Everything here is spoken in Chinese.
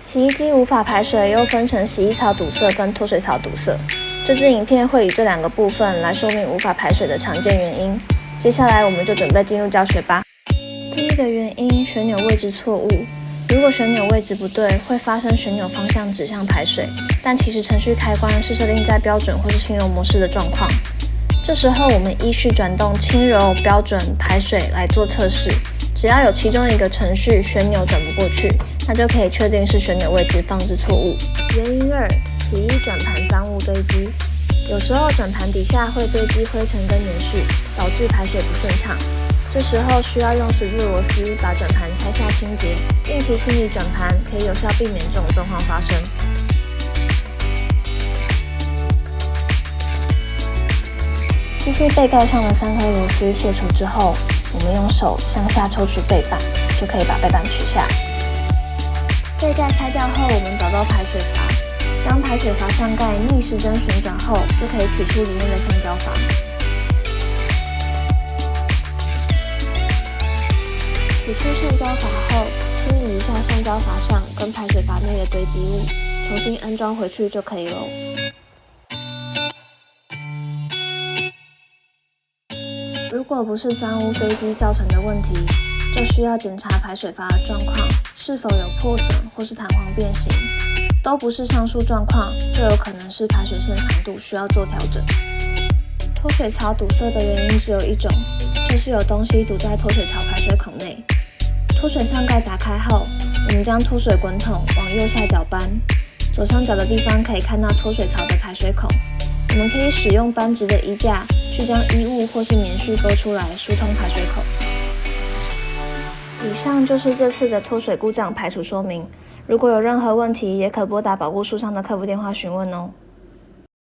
洗衣机无法排水又分成洗衣槽堵塞跟脱水槽堵塞。这支影片会以这2个部分来说明无法排水的常见原因。接下来我们就准备进入教学吧。第一个原因，旋钮位置错误。如果旋钮位置不对，会发生旋钮方向指向排水，但其实程序开关是设定在标准或是轻柔模式的状况。这时候我们依序转动轻柔、标准、排水来做测试。只要有其中一个程序旋钮转不过去，那就可以确定是旋钮位置放置错误。原因2，洗衣转盘脏物堆积。有时候转盘底下会堆积灰尘跟棉絮，导致排水不顺畅。这时候需要用十字螺丝把转盘拆下清洁，定期清理转盘，可以有效避免这种状况发生。机器背盖上的3颗螺丝卸除之后，我们用手向下抽取背板，就可以把背板取下。背盖拆掉后，我们找到排水阀，将排水阀上盖逆时针旋转后，就可以取出里面的橡胶阀。取出橡胶阀后，清理一下橡胶阀上跟排水阀内的堆积物，重新安装回去就可以咯。如果不是脏污堆积造成的问题，就需要检查排水阀的状况是否有破损或是弹簧变形。都不是上述状况，就有可能是排水线长度需要做调整。脱水槽堵塞的原因只有一种，就是有东西堵在脱水槽排水孔内。脱水上盖打开后，我们将脱水滚筒往右下角搬，左上角的地方可以看到脱水槽的排水孔。我们可以使用扳直的衣架去将衣物或是棉絮勾出来，疏通排水口。以上就是这次的脱水故障排除说明。如果有任何问题，也可拨打保固书上的客服电话询问哦。